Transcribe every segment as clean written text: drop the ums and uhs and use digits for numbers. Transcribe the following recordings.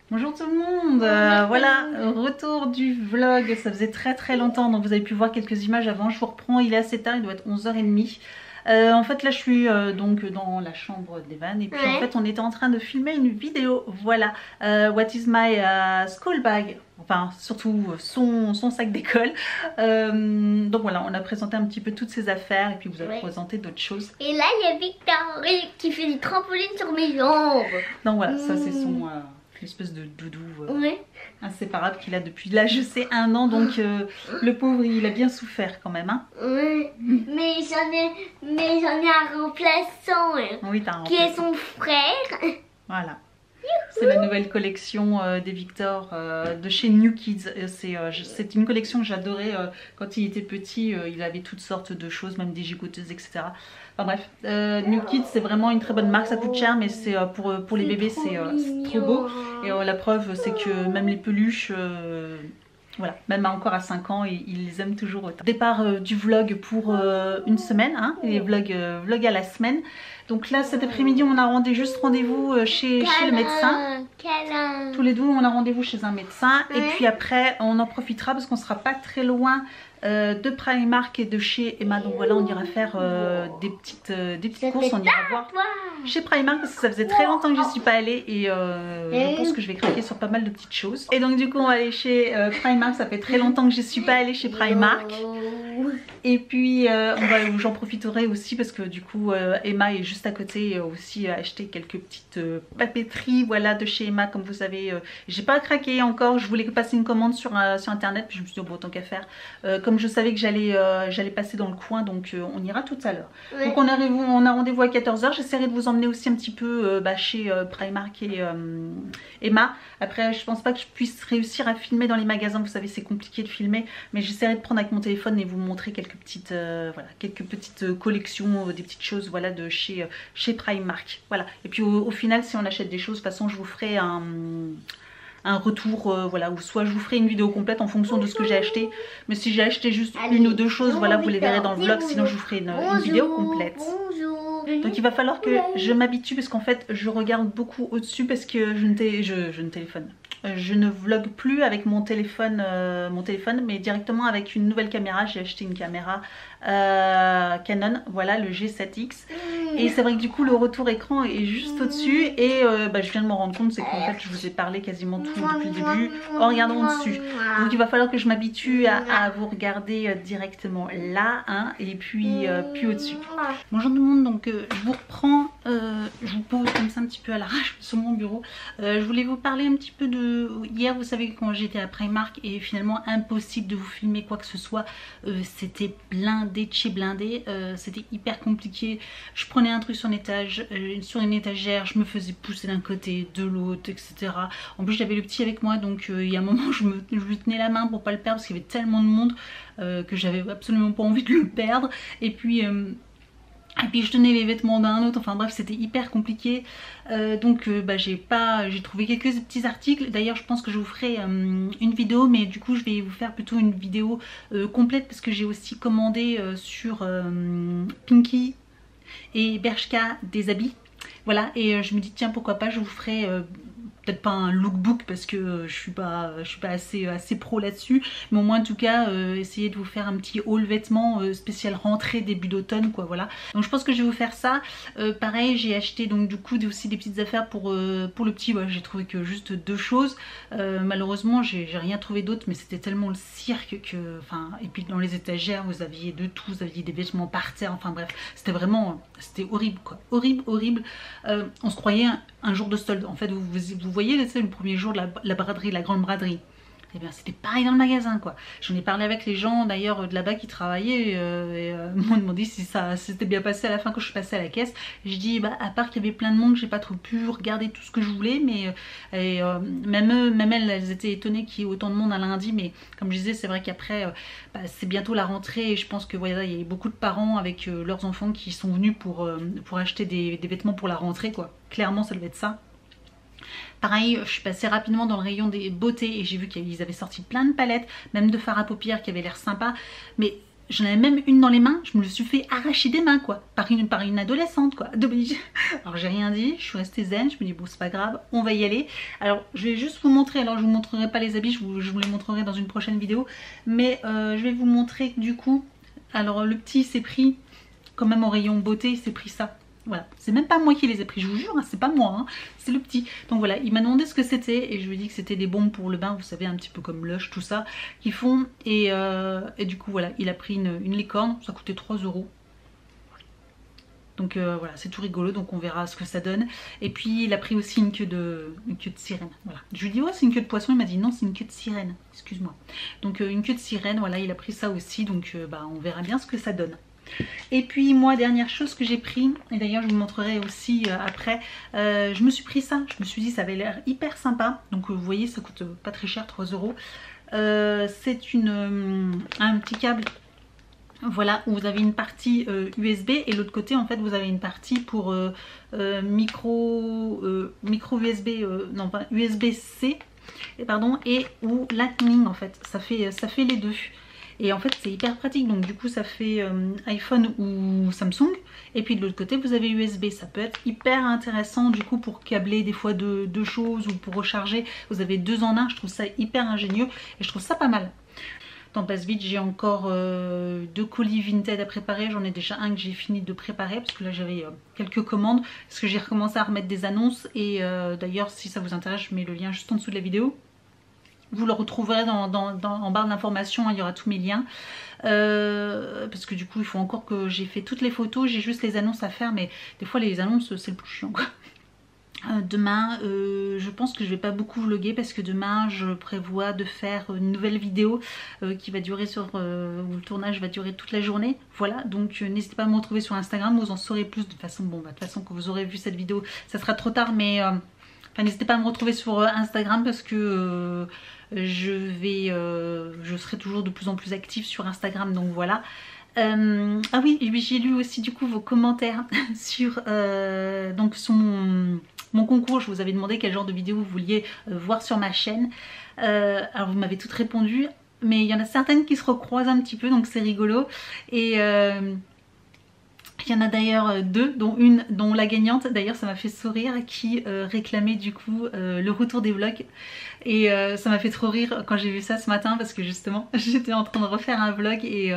Bonjour tout le monde, voilà, retour du vlog, ça faisait très longtemps donc vous avez pu voir quelques images avant, je vous reprends, il est assez tard, il doit être 11h30. En fait là je suis donc dans la chambre d'Evan et puis en fait on était en train de filmer une vidéo, voilà, What is my school bag, enfin surtout son sac d'école. Donc voilà, on a présenté un petit peu toutes ses affaires et puis vous avez présenté d'autres choses. Et là il y a Victor qui fait du trampoline sur mes jambes. Donc voilà, ça c'est son... une espèce de doudou inséparable qu'il a depuis là je sais 1 an, donc le pauvre il a bien souffert quand même, hein. Oui, mais j'en ai un remplaçant, Oui, t'as un qui est son frère. Voilà, c'est la nouvelle collection des Victor de chez New Kids. C'est une collection que j'adorais quand il était petit, il avait toutes sortes de choses, même des gigoteuses, etc. Enfin bref, New Kids c'est vraiment une très bonne marque, ça coûte cher mais c'est pour les bébés c'est trop beau. Et la preuve c'est que même les peluches, voilà, même encore à 5 ans, ils les aiment toujours autant. Départ du vlog pour une semaine, hein, les vlog à la semaine. Donc là cet après-midi on a juste rendez-vous chez le médecin. Tous les deux on a rendez-vous chez un médecin. Et puis après on en profitera parce qu'on sera pas très loin de Primark et de chez Emma. Donc voilà, on ira faire des petites courses, on ira voir chez Primark parce que ça faisait très longtemps que je suis pas allée et je pense que je vais craquer sur pas mal de petites choses. Et donc du coup on va aller chez Primark, ça fait très longtemps que je suis pas allée chez Primark. Et puis j'en profiterai aussi parce que du coup Emma est juste à côté, aussi acheter quelques petites papeteries, voilà, de chez Emma. Comme vous savez, j'ai pas craqué encore, je voulais passer une commande sur internet puis je me suis dit bon, autant qu'à faire. Comme je savais que j'allais passer dans le coin, donc on ira tout à l'heure. Donc on a rendez-vous à 14h, j'essaierai de vous emmener aussi un petit peu chez Primark et Emma. Après je pense pas que je puisse réussir à filmer dans les magasins, vous savez c'est compliqué de filmer, mais j'essaierai de prendre avec mon téléphone et vous montrer quelques petites collections, des petites choses, voilà, de chez Primark. Voilà, et puis au final si on achète des choses, de toute façon je vous ferai un retour, voilà, ou soit je vous ferai une vidéo complète en fonction de ce que j'ai acheté, mais si j'ai acheté juste une ou deux choses, voilà, vous les verrez dans le vlog, sinon je vous ferai une vidéo complète. Donc il va falloir que je m'habitue parce qu'en fait je regarde beaucoup au-dessus parce que je ne vlog plus avec mon téléphone, mais directement avec une nouvelle caméra. J'ai acheté une caméra Canon, voilà, le G7X. Et c'est vrai que du coup le retour écran est juste au-dessus et je viens de m'en rendre compte, c'est qu'en fait je vous ai parlé quasiment tout depuis le début en regardant au-dessus. Donc il va falloir que je m'habitue à vous regarder directement là, hein, et puis au-dessus. Bonjour tout le monde, donc je vous reprends, je vous pose comme ça un petit peu à l'arrache sur mon bureau. Je voulais vous parler un petit peu de hier, vous savez quand j'étais à Primark et finalement impossible de vous filmer quoi que ce soit, c'était blindé de chez blindé, c'était hyper compliqué. Je prenais un truc sur une étagère, je me faisais pousser d'un côté, de l'autre, etc. En plus j'avais le petit avec moi, donc il y a un moment je lui tenais la main pour pas le perdre parce qu'il y avait tellement de monde que j'avais absolument pas envie de le perdre. Et puis je tenais les vêtements d'un autre, enfin bref c'était hyper compliqué. J'ai trouvé quelques petits articles. D'ailleurs je pense que je vous ferai une vidéo, mais du coup je vais vous faire plutôt une vidéo complète parce que j'ai aussi commandé sur Pinky et Bershka des habits. Voilà, et je me dis tiens pourquoi pas, je vous ferai peut-être pas un lookbook parce que je suis pas assez pro là-dessus, mais au moins en tout cas essayer de vous faire un petit haul vêtements spécial rentrée début d'automne, quoi, voilà. Donc je pense que je vais vous faire ça. Pareil, j'ai acheté donc du coup aussi des petites affaires pour le petit. Voilà, j'ai trouvé que juste 2 choses. Malheureusement j'ai rien trouvé d'autre, mais c'était tellement le cirque que, enfin, et puis dans les étagères vous aviez de tout, vous aviez des vêtements par terre, enfin bref, c'était vraiment, c'était horrible, quoi, horrible. On se croyait un jour de solde. En fait vous voyez là, c'est le premier jour de la braderie, la grande braderie. Et bien c'était pareil dans le magasin, quoi. J'en ai parlé avec les gens d'ailleurs de là-bas qui travaillaient m'ont demandé si ça s'était bien passé à la fin quand je suis passée à la caisse. Je dis à part qu'il y avait plein de monde, j'ai pas trop pu regarder tout ce que je voulais, mais même elles étaient étonnées qu'il y ait autant de monde un lundi, mais comme je disais c'est vrai qu'après c'est bientôt la rentrée et je pense que voilà, il y a beaucoup de parents avec leurs enfants qui sont venus pour acheter des vêtements pour la rentrée, quoi. Clairement ça devait être ça. Pareil, je suis passée rapidement dans le rayon des beautés et j'ai vu qu'ils avaient sorti plein de palettes, même de fard à paupières qui avaient l'air sympa. Mais j'en avais même une dans les mains, je me le suis fait arracher des mains quoi, par une adolescente quoi. Alors j'ai rien dit, je suis restée zen, je me dis bon c'est pas grave, on va y aller. Alors je vais juste vous montrer, alors je vous montrerai pas les habits, je vous les montrerai dans une prochaine vidéo, mais je vais vous montrer du coup, alors le petit s'est pris quand même au rayon beauté, il s'est pris ça. Voilà, c'est même pas moi qui les ai pris, je vous jure, hein, c'est pas moi, hein, c'est le petit. Donc voilà, il m'a demandé ce que c'était et je lui ai dit que c'était des bombes pour le bain, vous savez, un petit peu comme Lush, tout ça, qu'ils font. Et du coup, voilà, il a pris une licorne, ça coûtait 3 €. Donc voilà, c'est tout rigolo, donc on verra ce que ça donne. Et puis il a pris aussi une queue de sirène. Voilà. Je lui ai dit, oh, c'est une queue de poisson, il m'a dit non, c'est une queue de sirène, excuse-moi. Donc une queue de sirène, voilà, il a pris ça aussi, donc on verra bien ce que ça donne. Et puis moi, dernière chose que j'ai pris, et d'ailleurs je vous montrerai aussi après, je me suis pris ça, je me suis dit ça avait l'air hyper sympa, donc vous voyez ça coûte pas très cher, 3 €. C'est un petit câble, voilà, où vous avez une partie USB et l'autre côté en fait vous avez une partie pour micro USB, non pas USB-C, pardon, et ou Lightning en fait, ça fait les deux. Et en fait c'est hyper pratique, donc du coup ça fait iPhone ou Samsung. Et puis de l'autre côté vous avez USB, ça peut être hyper intéressant du coup pour câbler des fois deux choses ou pour recharger. Vous avez 2 en 1, je trouve ça hyper ingénieux et je trouve ça pas mal. Temps passe vite, j'ai encore 2 colis Vinted à préparer. J'en ai déjà un que j'ai fini de préparer parce que là j'avais quelques commandes. Parce que j'ai recommencé à remettre des annonces et d'ailleurs si ça vous intéresse je mets le lien juste en dessous de la vidéo. Vous le retrouverez en barre d'informations, il y aura tous mes liens. Parce que du coup il faut encore que j'ai fait toutes les photos, j'ai juste les annonces à faire, mais des fois les annonces c'est le plus chiant quoi. Demain je pense que je vais pas beaucoup vlogger parce que demain je prévois de faire une nouvelle vidéo qui va durer où le tournage va durer toute la journée. Voilà, donc n'hésitez pas à me retrouver sur Instagram, vous en saurez plus. De toute façon, bon, de toute façon que vous aurez vu cette vidéo, ça sera trop tard, mais enfin, n'hésitez pas à me retrouver sur Instagram parce que je serai toujours de plus en plus active sur Instagram, donc voilà. Ah oui, j'ai lu aussi du coup vos commentaires sur mon concours. Je vous avais demandé quel genre de vidéo vous vouliez voir sur ma chaîne. Alors vous m'avez toutes répondu, mais il y en a certaines qui se recroisent un petit peu, donc c'est rigolo. Et il y en a d'ailleurs 2, dont la gagnante, d'ailleurs ça m'a fait sourire, qui réclamait du coup le retour des vlogs. Et ça m'a fait trop rire quand j'ai vu ça ce matin parce que justement j'étais en train de refaire un vlog et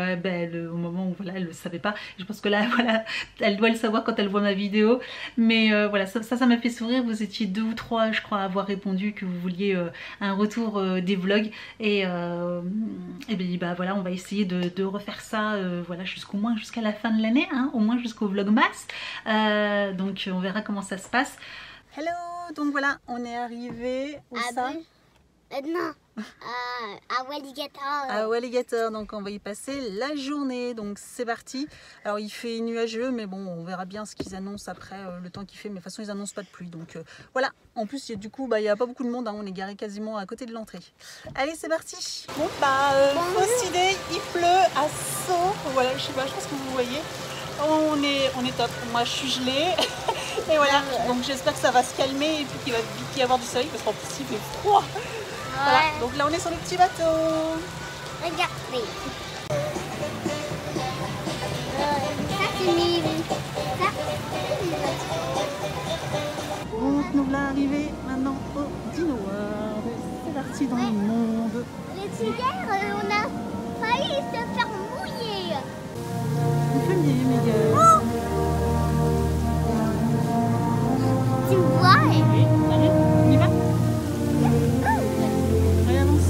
au moment où voilà, elle le savait pas. Je pense que là voilà, elle doit le savoir quand elle voit ma vidéo. Mais voilà, ça m'a fait sourire. Vous étiez 2 ou 3 je crois à avoir répondu que vous vouliez un retour des vlogs. Et bien voilà, on va essayer de refaire ça voilà, jusqu'à la fin de l'année, hein, au moins jusqu'au vlogmas. Donc on verra comment ça se passe. Hello, donc voilà, on est arrivé où ça? Non, à Walligator. À Walligator, donc on va y passer la journée, donc c'est parti. Alors il fait nuageux, mais bon, on verra bien ce qu'ils annoncent après, le temps qu'il fait, mais de toute façon ils annoncent pas de pluie, donc voilà. En plus, du coup, il n'y a pas beaucoup de monde, hein, on est garé quasiment à côté de l'entrée. Allez, c'est parti. Bon, fausse idée, il pleut à saut, voilà, je sais pas, je pense que vous voyez. On est top, moi je suis gelée. Et voilà, donc j'espère que ça va se calmer et puis qu'il va vite y avoir du soleil parce qu'en plus il fait froid. Ouais. Voilà, donc là on est sur le petit bateau. Regardez. Ça c'est mille. Donc nous voilà arrivés maintenant au Dino World. C'est parti dans le monde. Hier on a failli se faire mouiller. Il fait bien, mais Oh, tu vois? oui, allez, on y va. Allez, avance.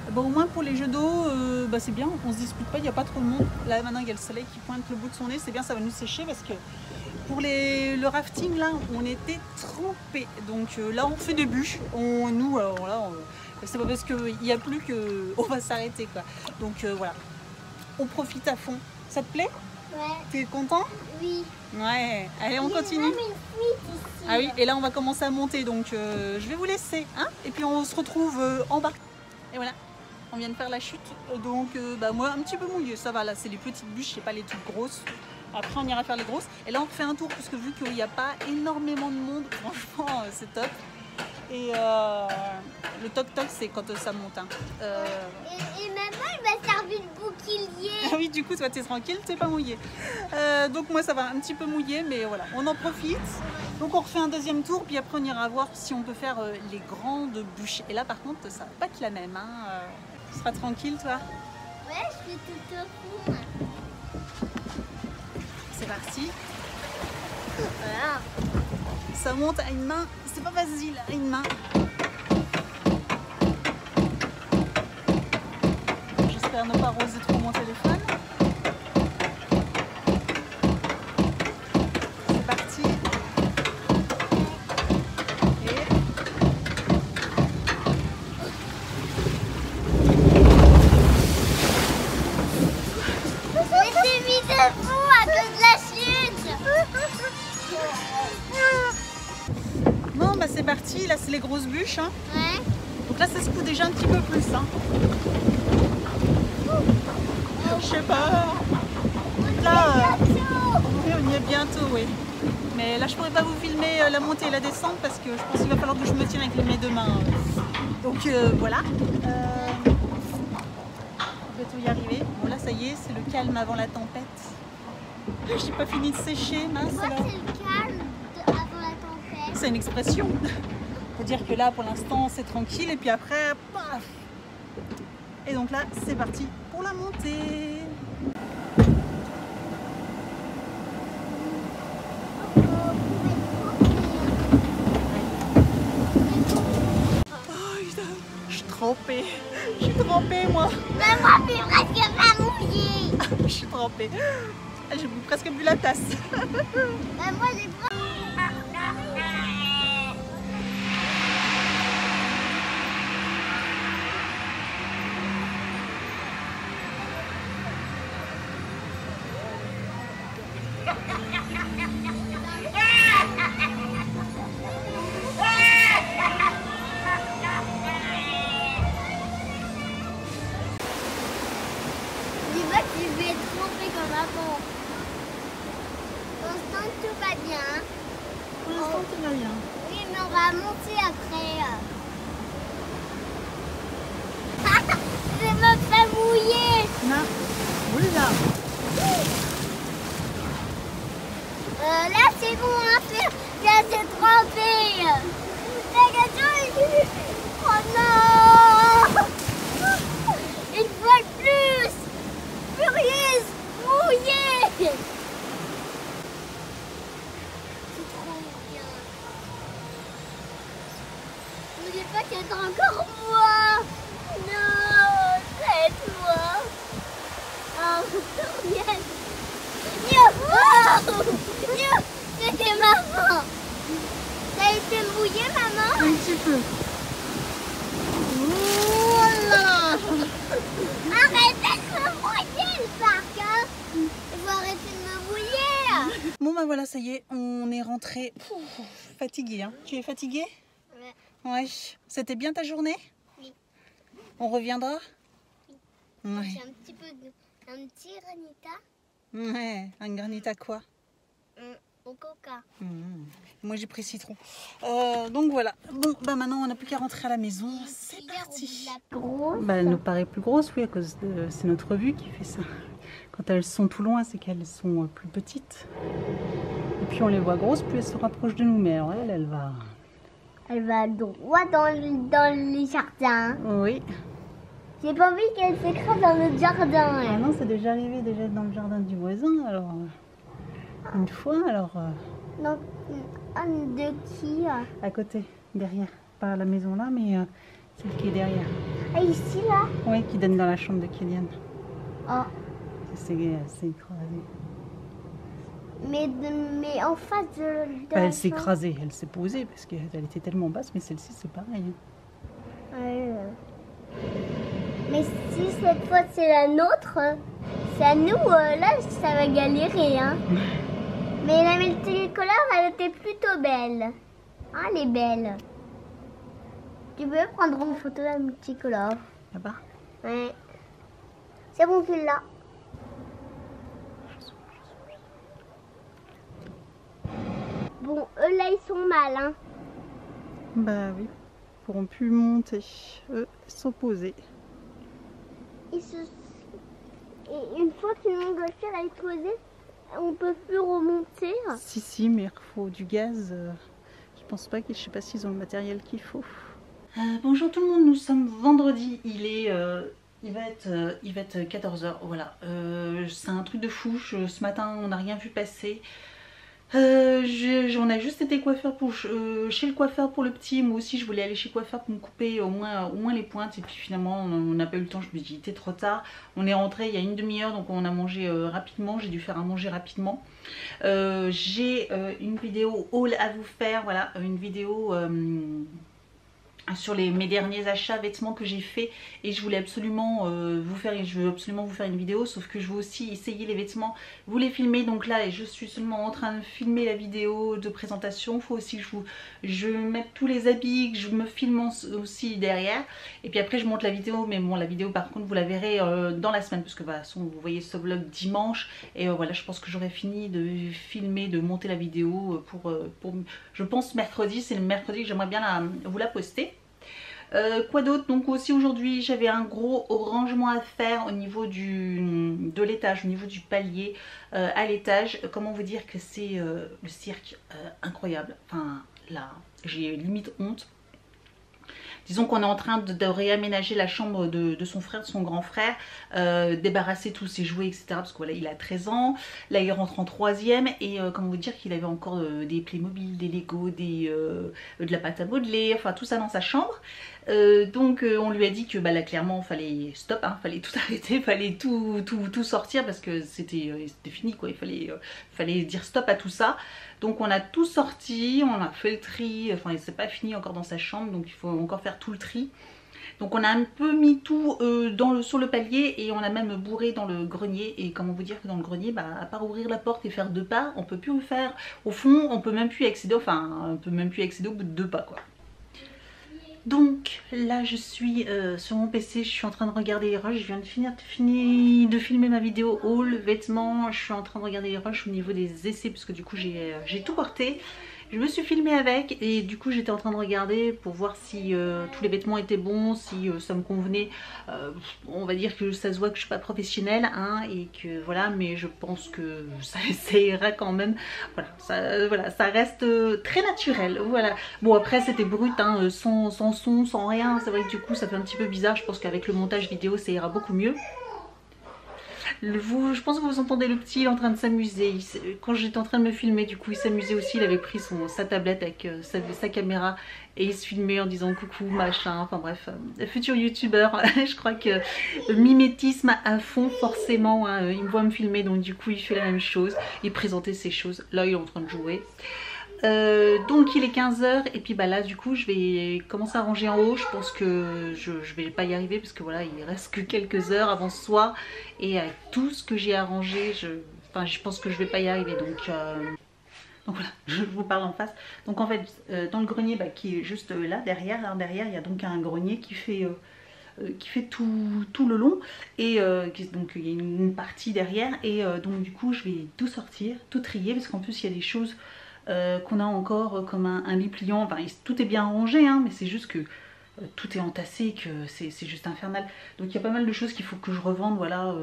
Bon, au moins pour les jeux d'eau, c'est bien, on se dispute pas, il n'y a pas trop de monde. Là maintenant il y a le soleil qui pointe le bout de son nez, c'est bien, ça va nous sécher parce que pour le rafting là on était trempés. Donc là on fait des bûches, c'est pas parce qu'il n'y a plus qu'on va s'arrêter quoi. Donc voilà, on profite à fond. Ça te plaît? Ouais. T'es content? Oui. Ouais, allez on continue. Ah oui, et là on va commencer à monter, donc je vais vous laisser, hein, et puis on se retrouve en bas. Et voilà. On vient de faire la chute, donc moi un petit peu mouillé, ça va là, c'est les petites bûches, c'est pas les toutes grosses. Après on ira faire les grosses. Et là on refait un tour parce que vu qu'il n'y a pas énormément de monde, franchement c'est top. Et le toc-toc c'est quand ça monte. Hein. Et maman elle m'a servi de bouclier. Ah oui, du coup toi t'es tranquille, t'es pas mouillé. Donc moi ça va un petit peu mouillé, mais voilà, on en profite. Donc on refait un deuxième tour, puis après on ira voir si on peut faire les grandes bûches. Et là par contre ça va pas être la même. Hein. Tu seras tranquille toi? Ouais, je fais tout au fond. C'est parti. Voilà. Ça monte à une main, c'est pas facile à une main. J'espère ne pas arroser trop mon téléphone. C'est parti. Je m'étais mis debout à cause de la chute. Bon bah c'est parti, là c'est les grosses bûches. Hein. Ouais. Donc là ça secoue déjà un petit peu plus. Hein. Je sais pas. Là, oui, on y est bientôt, oui. Mais là je pourrais pas vous filmer la montée et la descente parce que je pense qu'il va falloir que je me tienne avec mes deux mains. Donc voilà. On va bientôt y arriver. Bon là ça y est, c'est le calme avant la tempête. J'ai pas fini de sécher, mince Moi alors. c'est le calme avant la tempête. C'est une expression. C'est-à-dire que là pour l'instant c'est tranquille et puis après, paf. Et donc là c'est parti pour la montée. Je suis trempée moi. Mais moi je suis presque pas mouillée. Je suis trempée. J'ai presque bu la tasse. Mais moi j'ai pas... Dis-moi que je vais être trempée comme avant. Pour l'instant tout va bien. Pour l'instant tout va bien. Oui, mais on va monter après. Je me fais mouiller. Là, oula. Là c'est bon, hein, c'est assez trempé. Oh non. Une fois de plus. Furieuse, mouillée. C'est trop bien. Ne dis pas qu'il y a encore moi. Non, c'est toi. Oh, Furieuse. C'était maman. T'as été mouillée, maman? Un petit peu. Oh là là. Arrêtez de me mouiller, le parc, hein. Il faut arrêter de me mouiller. Bon bah voilà, ça y est, on est rentré. Fatigué, hein. Tu es fatigué? Ouais. Ouais. C'était bien ta journée? Oui. On reviendra? Ouais. J'ai un petit granita Ouais. Un granita quoi? au coca. Moi j'ai pris citron. Donc voilà. Bon bah maintenant on n'a plus qu'à rentrer à la maison. C'est parti. Bah, elle nous paraît plus grosse, oui, à cause de... C'est notre vue qui fait ça. Quand elles sont tout loin, c'est qu'elles sont plus petites. Et puis on les voit grosses, plus elles se rapprochent de nous. Mais alors elle va... Elle va droit dans les jardins. Oui. J'ai pas envie qu'elle s'écrase dans le jardin. Ah non, c'est déjà arrivé déjà dans le jardin du voisin. Alors, une fois, alors... Donc, de qui? À côté, derrière. Pas à la maison là, mais celle qui est derrière. Ah, ici, là? Oui, qui donne dans la chambre de Kylian. Oh. C'est écrasé. Mais en face de Elle s'est écrasée, elle s'est posée parce qu'elle était tellement basse, mais celle-ci c'est pareil. Ouais. Mais si cette fois c'est la nôtre, c'est à nous, là ça va galérer. Hein. Mais la multicolore, elle était plutôt belle. Ah, elle est belle. Tu veux prendre une photo de la multicolore? Là-bas? Ouais. C'est bon, tu l'as. Bon, eux là, ils sont mal, hein. Bah oui, ils pourront plus monter. Eux, ils sont posés. Et une fois que le montgolfière est posé, on peut plus remonter. Si, mais il faut du gaz. Je pense pas je sais pas s'ils ont le matériel qu'il faut. Bonjour tout le monde, nous sommes vendredi. Il va être 14 h. Voilà. C'est un truc de fou. Ce matin, on n'a rien vu passer. On a juste été chez le coiffeur pour le petit. Moi aussi je voulais aller chez le coiffeur pour me couper au moins les pointes. Et puis finalement on n'a pas eu le temps, je me dis il était trop tard. On est rentré il y a une demi-heure, donc on a mangé rapidement. J'ai dû faire à manger rapidement. J'ai une vidéo haul à vous faire. Voilà, une vidéo sur mes derniers achats vêtements que j'ai fait, et je voulais absolument vous faire une vidéo, sauf que je veux aussi essayer les vêtements, vous les filmer. Donc là je suis seulement en train de filmer la vidéo de présentation. Il faut aussi que je mette tous les habits, que je me filme aussi derrière, et puis après je monte la vidéo. Mais bon, la vidéo par contre vous la verrez dans la semaine, parce que bah, vous voyez ce vlog dimanche, et voilà, je pense que j'aurai fini de filmer, de monter la vidéo pour je pense mercredi. C'est le mercredi que j'aimerais bien vous la poster. Quoi d'autre? Donc aussi aujourd'hui j'avais un gros rangement à faire au niveau de l'étage, au niveau du palier à l'étage. Comment vous dire que c'est le cirque incroyable. Enfin là j'ai limite honte. Disons qu'on est en train de réaménager la chambre de son frère, de son grand frère, débarrasser tous ses jouets, etc. Parce que voilà, il a 13 ans, là il rentre en 3e, et comment vous dire qu'il avait encore des Playmobil, des Lego, de la pâte à modeler, enfin tout ça dans sa chambre. Donc on lui a dit que bah, là clairement fallait stop, hein, fallait tout arrêter, fallait tout sortir, parce que c'était fini quoi. Il fallait dire stop à tout ça. Donc on a tout sorti, on a fait le tri, enfin c'est pas fini encore dans sa chambre, donc il faut encore faire tout le tri. Donc on a un peu mis tout sur le palier, et on a même bourré dans le grenier. Et comment vous dire que dans le grenier, bah, à part ouvrir la porte et faire 2 pas, on peut plus le faire. Au fond on peut même plus y accéder, enfin on peut même plus y accéder au bout de 2 pas quoi. Donc là je suis sur mon PC, je suis en train de regarder les rushs. Je viens de filmer ma vidéo haul vêtements. Je suis en train de regarder les rushs au niveau des essais, parce que du coup j'ai tout porté. Je me suis filmée avec, et du coup j'étais en train de regarder pour voir si tous les vêtements étaient bons, si ça me convenait. On va dire que ça se voit que je suis pas professionnelle, hein, et que voilà, mais je pense que ça ira quand même. Voilà, ça reste très naturel. Voilà. Bon après c'était brut, hein, sans son, sans rien. C'est vrai que du coup ça fait un petit peu bizarre. Je pense qu'avec le montage vidéo ça ira beaucoup mieux. Je pense que vous entendez le petit, il est en train de s'amuser. Quand j'étais en train de me filmer, du coup il s'amusait aussi. Il avait pris sa tablette avec sa caméra, et il se filmait en disant coucou machin. Enfin bref, futur youtubeur. Je crois que mimétisme à fond forcément, hein. Il me voit me filmer, donc du coup il fait la même chose. Il présentait ses choses. Là il est en train de jouer. Donc il est 15 h, et puis bah là du coup je vais commencer à ranger en haut. Je pense que je vais pas y arriver, parce que voilà, il reste que quelques heures avant ce soir, et avec tout ce que j'ai à ranger, je pense que je vais pas y arriver. Donc voilà, je vous parle en face. Donc en fait dans le grenier qui est juste là derrière, il y a donc un grenier qui fait tout le long, et donc il y a une partie derrière, et donc du coup je vais tout sortir, tout trier, parce qu'en plus il y a des choses qu'on a encore, comme un lit pliant. Enfin tout est bien rangé, hein, mais c'est juste que tout est entassé, que c'est juste infernal. Donc il y a pas mal de choses qu'il faut que je revende, voilà,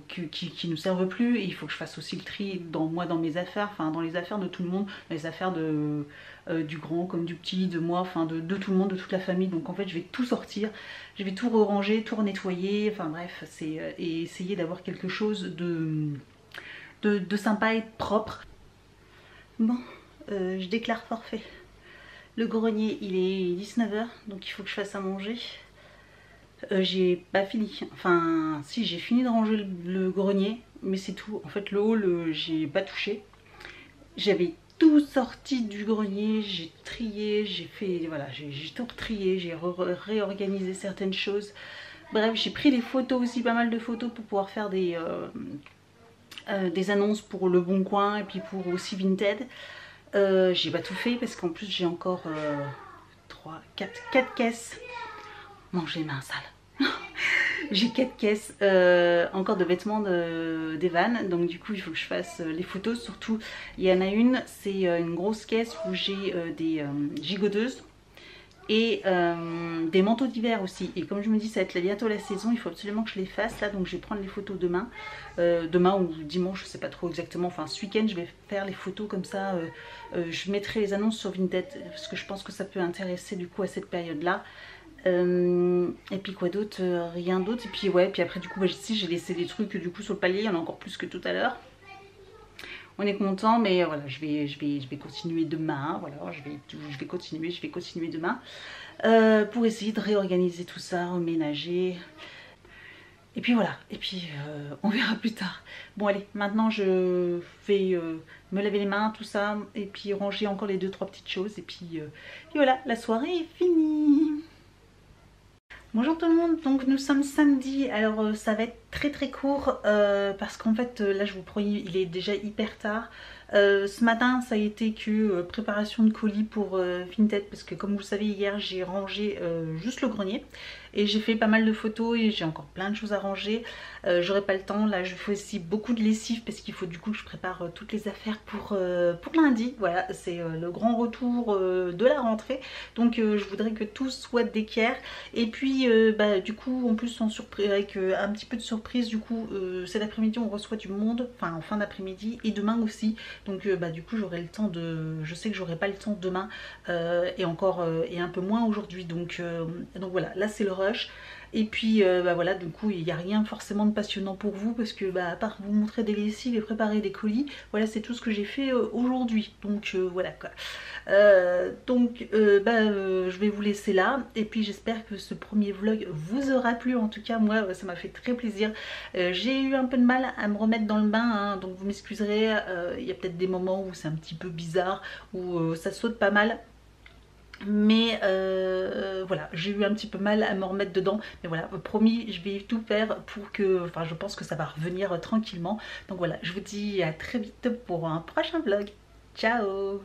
qui ne servent plus, et il faut que je fasse aussi le tri dans mes affaires, enfin dans les affaires de tout le monde, dans les affaires du grand comme du petit, de moi, enfin de tout le monde, de toute la famille. Donc en fait je vais tout sortir, je vais tout ranger, tout nettoyer, enfin bref, et essayer d'avoir quelque chose de sympa et propre. Bon, je déclare forfait. Le grenier il est 19 h, donc il faut que je fasse à manger. J'ai pas fini, enfin si, j'ai fini de ranger le grenier, mais c'est tout. En fait le haul j'ai pas touché. J'avais tout sorti du grenier, j'ai trié, j'ai fait, voilà, j'ai tout trié, j'ai réorganisé certaines choses. Bref, j'ai pris des photos aussi, pas mal de photos, pour pouvoir faire des annonces pour Le Bon Coin, et puis pour aussi Vinted. J'ai pas tout fait, parce qu'en plus j'ai encore 4 caisses. Non, j'ai les mains sales. J'ai 4 caisses encore de vêtements d'Evan, donc du coup il faut que je fasse les photos. Surtout il y en a une, c'est une grosse caisse où j'ai des gigoteuses et des manteaux d'hiver aussi. Et comme je me dis ça va être bientôt la saison, il faut absolument que je les fasse là, donc je vais prendre les photos demain. Demain ou dimanche, je sais pas trop exactement, enfin ce week-end je vais faire les photos comme ça. Je mettrai les annonces sur Vinted parce que je pense que ça peut intéresser du coup à cette période là. Et puis quoi d'autre, rien d'autre. Et puis ouais, puis après du coup ici j'ai laissé des trucs du coup sur le palier, il y en a encore plus que tout à l'heure. On est content, mais voilà, je vais continuer demain. Voilà, je vais continuer demain pour essayer de réorganiser tout ça, reménager. Et puis voilà, et puis on verra plus tard. Bon allez, maintenant je vais me laver les mains, tout ça, et puis ranger encore les 2-3 petites choses. Et puis voilà, la soirée est finie. Bonjour tout le monde, donc nous sommes samedi, alors ça va être très court parce qu'en fait là je vous promets il est déjà hyper tard. Ce matin ça a été que préparation de colis pour Vinted parce que comme vous le savez hier j'ai rangé juste le grenier et j'ai fait pas mal de photos et j'ai encore plein de choses à ranger. J'aurai pas le temps, là je fais aussi beaucoup de lessive parce qu'il faut du coup que je prépare toutes les affaires pour lundi. Voilà, c'est le grand retour de la rentrée, donc je voudrais que tout soit d'équerre. Et puis du coup en plus avec un petit peu de surprise, du coup cet après-midi on reçoit du monde, enfin en fin d'après-midi et demain aussi, donc du coup j'aurai le temps de, je sais que j'aurai pas le temps demain et encore et un peu moins aujourd'hui, donc voilà, là c'est le rush. Et puis voilà, du coup il n'y a rien forcément de passionnant pour vous parce que à part vous montrer des lessives et préparer des colis, voilà c'est tout ce que j'ai fait aujourd'hui, donc voilà quoi. Je vais vous laisser là et puis j'espère que ce premier vlog vous aura plu. En tout cas moi ça m'a fait très plaisir. J'ai eu un peu de mal à me remettre dans le bain, hein, donc vous m'excuserez, il y a peut-être des moments où c'est un petit peu bizarre, où ça saute pas mal. Mais voilà, j'ai eu un petit peu mal à me remettre dedans, mais voilà, promis je vais tout faire pour que, enfin je pense que ça va revenir tranquillement. Donc voilà, je vous dis à très vite pour un prochain vlog. Ciao.